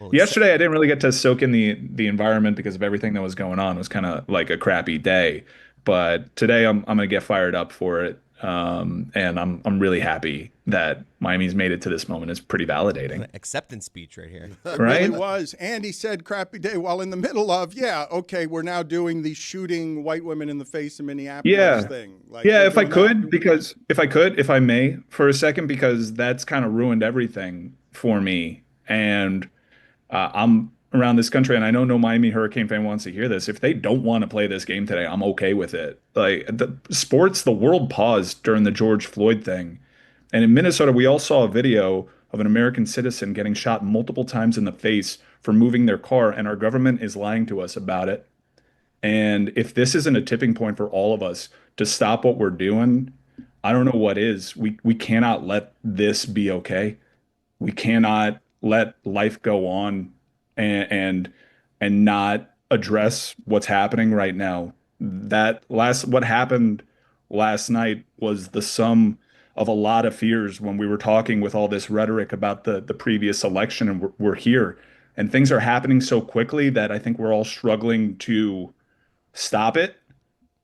Well, Yesterday, I didn't really get to soak in the environment because of everything that was going on. It was kind of like a crappy day. But today, I'm gonna get fired up for it, and I'm really happy that Miami's made it to this moment. It's pretty it's an validating, acceptance speech right here. It really right? was. And he said crappy day while in the middle of, yeah, okay, we're now doing the shooting white women in the face in Minneapolis Yeah, thing. Like yeah. we're If I doing that. could, because if I may, for a second, because that's kind of ruined everything for me, and I'm around this country, and I know no Miami Hurricane fan wants to hear this. If they don't want to play this game today, I'm okay with it. Like the world paused during the George Floyd thing. And in Minnesota, we all saw a video of an American citizen getting shot multiple times in the face for moving their car, and our government is lying to us about it. And if this isn't a tipping point for all of us to stop what we're doing, I don't know what is. We cannot let this be okay. We cannot let life go on and and not address what's happening right now. What happened last night was the sum of a lot of fears when we were talking with all this rhetoric about the previous election, and we're here, and things are happening so quickly that I think we're all struggling to stop it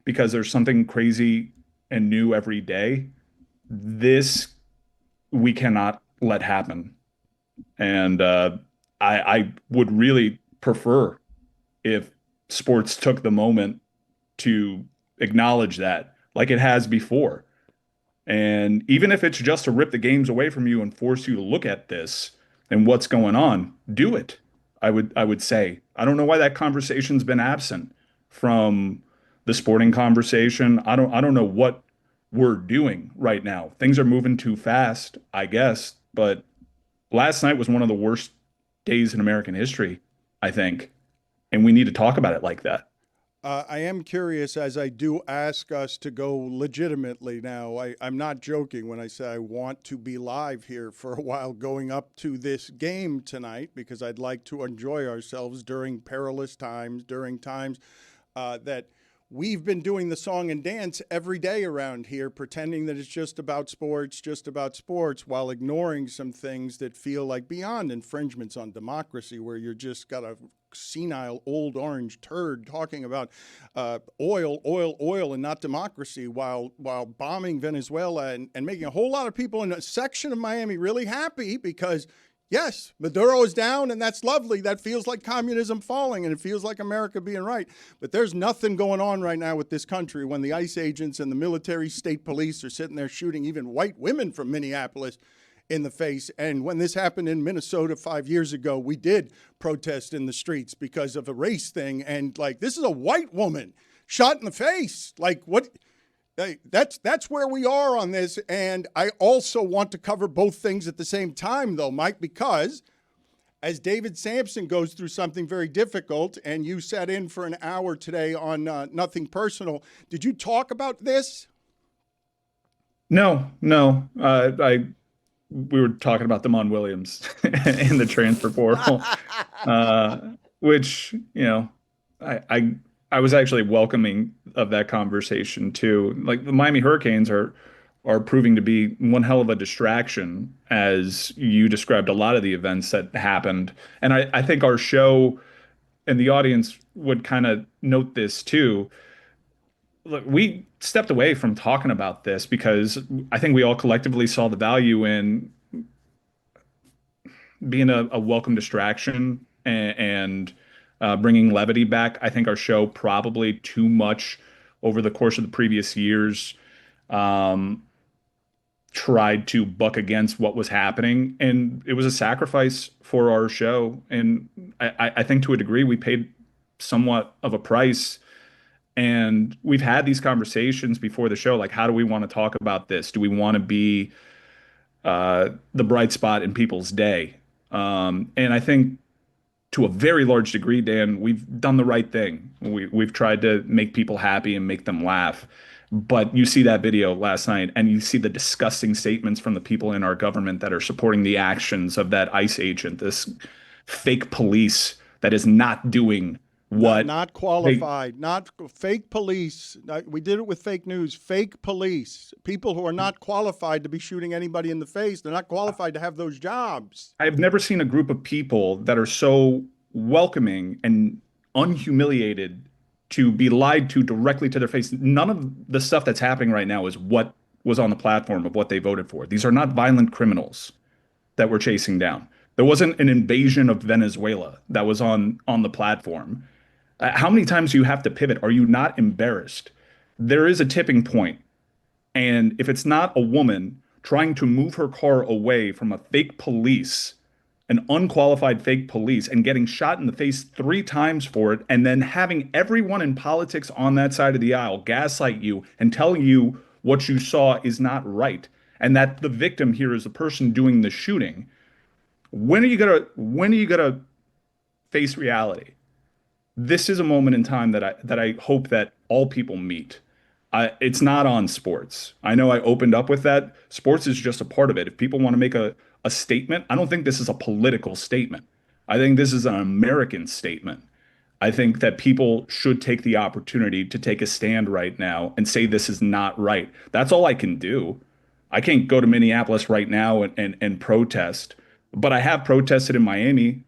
because there's something crazy and new every day. This we cannot let happen. And I would really prefer if sports took the moment to acknowledge that, like it has before. And even if it's just to rip the games away from you and force you to look at this and what's going on, do it. I would say. I don't know why that conversation's been absent from the sporting conversation. I don't know what we're doing right now. Things are moving too fast, I guess, but last night was one of the worst days in American history, I think, and we need to talk about it like that. I am curious as I do ask us to go legitimately now. I'm not joking when I say I want to be live here for a while going up to this game tonight because I'd like to enjoy ourselves during perilous times, during times that we've been doing the song and dance every day around here, pretending that it's just about sports, while ignoring some things that feel like beyond infringements on democracy, where you're just got a senile old orange turd talking about oil, oil, oil, and not democracy, while bombing Venezuela and making a whole lot of people in a section of Miami really happy because yes, Maduro is down, and that's lovely. That feels like communism falling, and it feels like America being right. But there's nothing going on right now with this country when the ICE agents and the military state police are sitting there shooting even white women from Minneapolis in the face. And when this happened in Minnesota 5 years ago, we did protest in the streets because of a race thing. And, like, this is a white woman shot in the face. Like, what? Hey, that's where we are on this, and I also want to cover both things at the same time, though, Mike, because as David Sampson goes through something very difficult, and you sat in for an hour today on Nothing Personal, did you talk about this? No, no. I We were talking about Damon Williams in the transfer portal, uh, which I, I I was actually welcoming of that conversation too. Like the Miami Hurricanes are proving to be one hell of a distraction, as you described a lot of the events that happened. And I think our show and the audience would kind of note this too. Look, we stepped away from talking about this because I think we all collectively saw the value in being a welcome distraction and bringing levity back. I think our show probably too much over the course of the previous years um, tried to buck against what was happening, and it was a sacrifice for our show. And I think to a degree we paid somewhat of a price. And we've had these conversations before the show, like how do we want to talk about this? Do we want to be the bright spot in people's day? And I think to a very large degree, Dan, we've done the right thing. We've tried to make people happy and make them laugh. But you see that video last night, and you see the disgusting statements from the people in our government that are supporting the actions of that ICE agent, this fake police that is not doing Not what not they qualified, not fake police. We did it with fake news. Fake police, people who are not qualified to be shooting anybody in the face. They're not qualified to have those jobs. I've never seen a group of people that are so welcoming and unhumiliated to be lied to directly to their face. None of the stuff that's happening right now is what was on the platform of what they voted for. These are not violent criminals that we're chasing down. There wasn't an invasion of Venezuela that was on the platform. How many times do you have to pivot? Are you not embarrassed? There is a tipping point, and if it's not a woman trying to move her car away from a fake police, an unqualified fake police, and getting shot in the face 3 times for it, and then having everyone in politics on that side of the aisle gaslight you and telling you what you saw is not right, and that the victim here is the person doing the shooting. When are you gonna face reality? This is a moment in time that I hope that all people meet. It's not on sports. I know I opened up with that. Sports is just a part of it. If people want to make a statement, I don't think this is a political statement. I think this is an American statement. I think that people should take the opportunity to take a stand right now and say this is not right. That's all I can do. I can't go to Minneapolis right now and protest, but I have protested in Miami,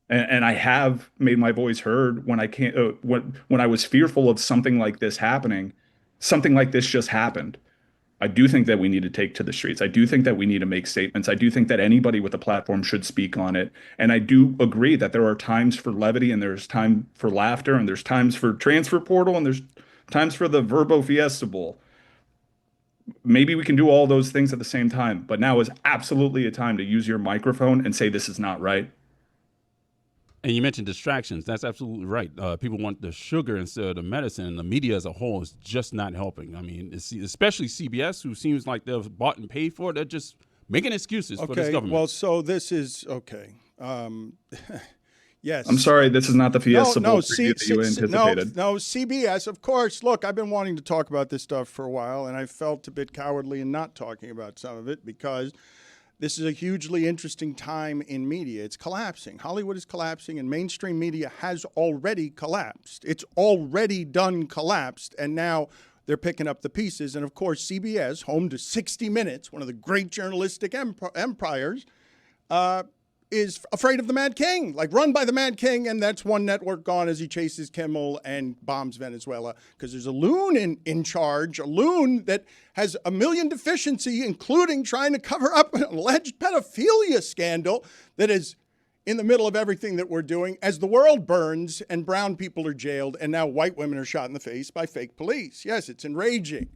and I have made my voice heard when I can't when I was fearful of something like this happening. Something like this just happened. I do think that we need to take to the streets. I do think that we need to make statements. I do think that anybody with a platform should speak on it. And I do agree that there are times for levity and there's time for laughter and there's times for transfer portal and there's times for the Verbo Fiesta Bowl. Maybe we can do all those things at the same time, but now is absolutely a time to use your microphone and say this is not right. And you mentioned distractions. That's absolutely right. People want the sugar instead of the medicine, and the media as a whole is just not helping. I mean, especially CBS, who seems like they've bought and paid for it. They're just making excuses for this Okay, government. well, so this is okay. Yes. I'm sorry, this is not the Fiesta Bowl preview that you anticipated. No, CBS, of course. Look, I've been wanting to talk about this stuff for a while, and I felt a bit cowardly in not talking about some of it because this is a hugely interesting time in media. It's collapsing. Hollywood is collapsing, and mainstream media has already collapsed. It's already done collapsed, and now they're picking up the pieces. And, of course, CBS, home to 60 Minutes, one of the great journalistic empires, is afraid of the Mad King, like run by the Mad King, and that's one network gone as he chases Kimmel and bombs Venezuela because there's a loon in charge, a loon that has a million deficiency, including trying to cover up an alleged pedophilia scandal that is in the middle of everything that we're doing as the world burns and brown people are jailed and now white women are shot in the face by fake police. Yes, it's enraging.